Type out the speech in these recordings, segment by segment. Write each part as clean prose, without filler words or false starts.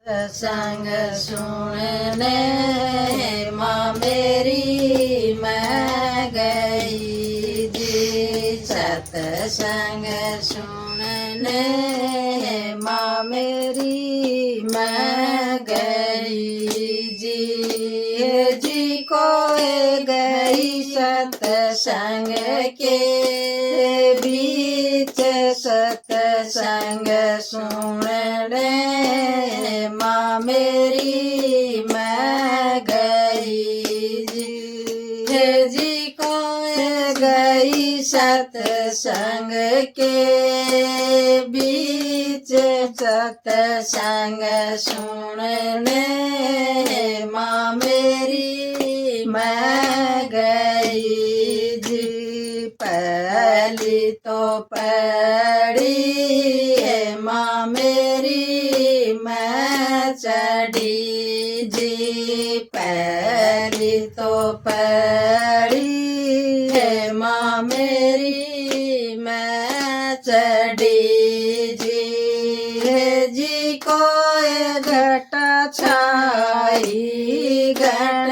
संग सुनने माँ मेरी मैं गई जी। सतसंग सुनने माँ मेरी मैं गई जी। जी को गई सतसंग के बीच सतसंग सुनने माँ मेरी मैं गई जी। जी को गई सतसंग के बीच सतसंग सुनने माँ मेरी मैं गई जी। पहली तो पड़ी है माँ मेरी मैं चढ़ी जी। पहली तो पड़ी है माँ मेरी मैं चढ़ी जी। जी को घटा छाई गण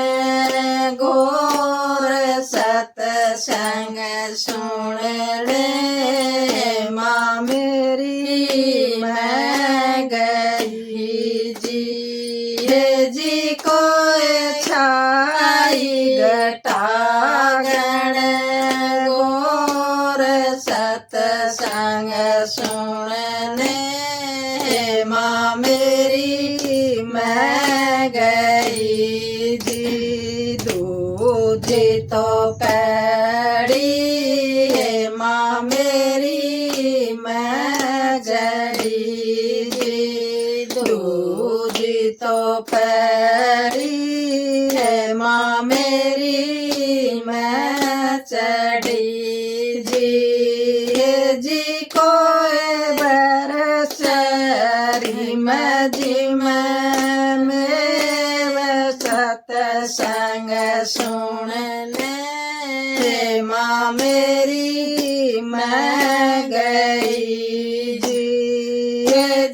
घोर सतसंग सुनने माँ मेरी मैं गई जी। जी को छाई घटा गण घोर सतसंग सुनने माँ मेरी मैं गई जी। दूजी तो कड़ी है माँ मेरी मैं जड़ी जी। दूजी तो पड़ी है माँ मेरी मैं चढ़ी जी। जी को बरसरी मजिम में सतसंग सुनने माँ मेरी मैं गई जी।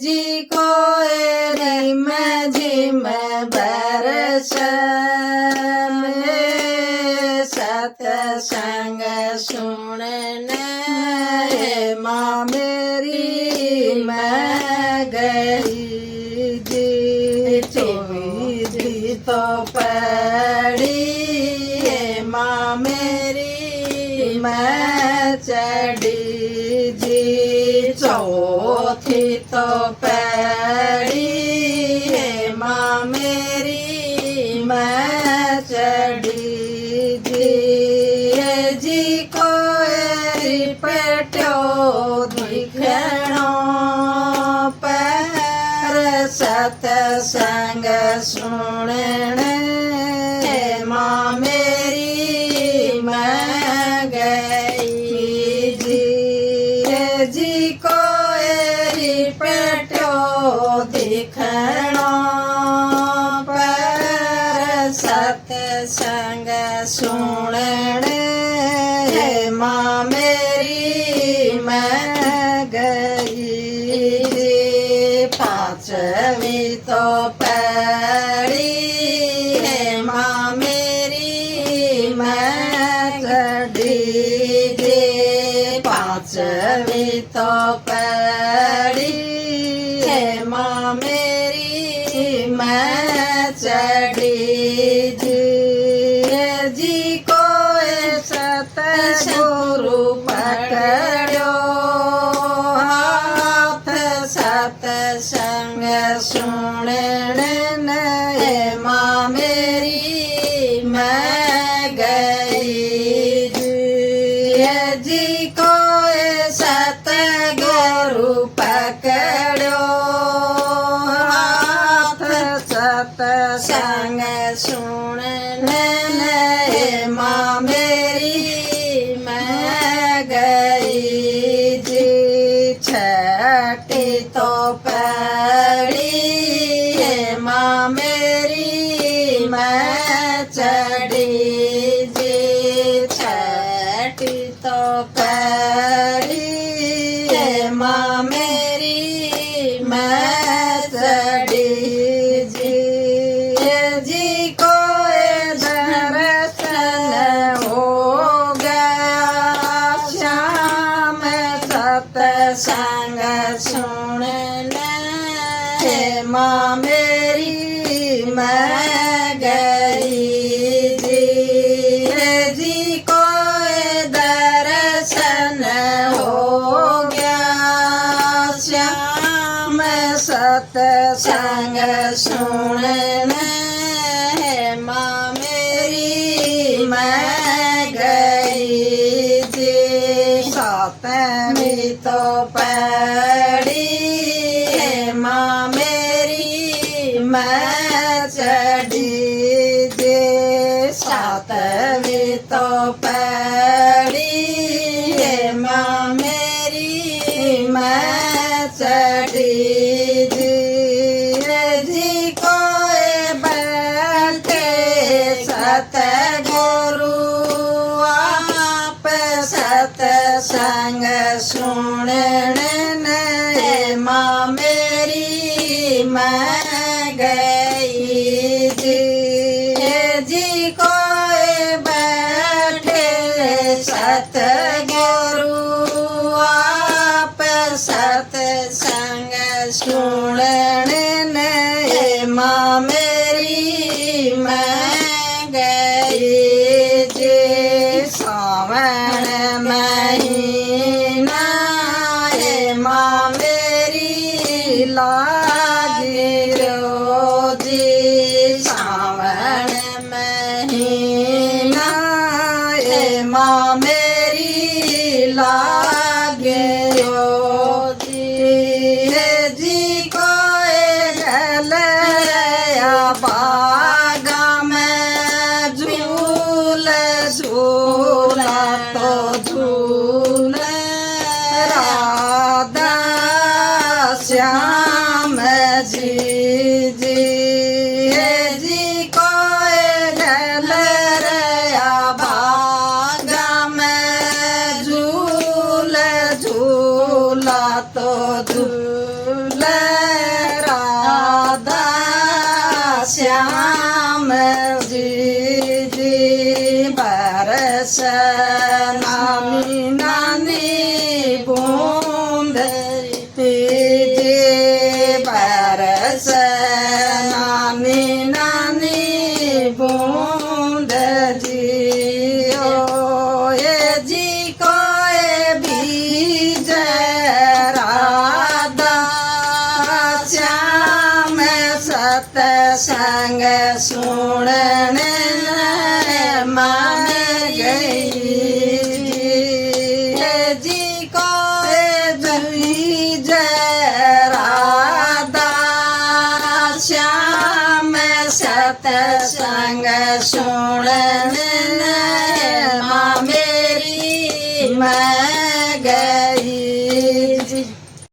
जी को रिम झिम बरस में सतसंग सुनने माँ मेरी मैं गई जी। चौबीस तो पड़ी है माँ मेरी मैं चढ़ी जी। चौथी तो पड़ी है माँ मेरी मैं चढ़ी जी। जी को रिपटो दिखणो पर सतसंग सुनने माँ मेरी मैं गई जी। जी को रिपटो दिखणो पर सतसंग सुनने माँ मेरी मैं गई जी। पांचवी तो पड़ी है माँ मेरी मैं चढ़ी जी। पांचवी तो पड़ी है माँ मेरी मैं चढ़ी जी। जी को सतगुरु पकड़ो हाथ सतसंग सुनने माँ मेरी मैं गई जी। जी को सतगुरु पकड़ो हाथ सतसंग सुनने माँ मेरी मैं गई जी। छठी तो पड़ी है माँ मेरी मैं चढ़ी जी। छठी तो पड़ी है माँ मेरी मैं चढ़ी सुनने माँ मेरी मैं गई जी को दर्शन हो गया श्याम सत्संग सुनने माँ मेरी मैं गई जी सातवीं तो पड़ी माँ मेरी मैं चढ़ी जी सातवीं तो पड़ी माँ मेरी मैं चढ़ी जी को बैठे सतगुरु आप सत्संग सुनने माँ मेरी मैं गई जी को बैठे सतगुरु आप सत्संग सुनने माँ मेरी मैं गई जी सावन महीना माँ मेरी लागी रोजी सावन महीना माँ मेरी लागे रोजी जी को गलया बागा में झूल झूला तो झूल राधा श्याम जी जी को गलया बागा में झूल झूला तो झूल राधा श्याम जी बरस नानी नानी बूंद बरस नानी नानी बूंद जी ओ ये जी को बीज राधा श्याम सत्संग सुनने मान गई जी को बीज राधा श्याम सत्संग सुनने माँ मेरी मैं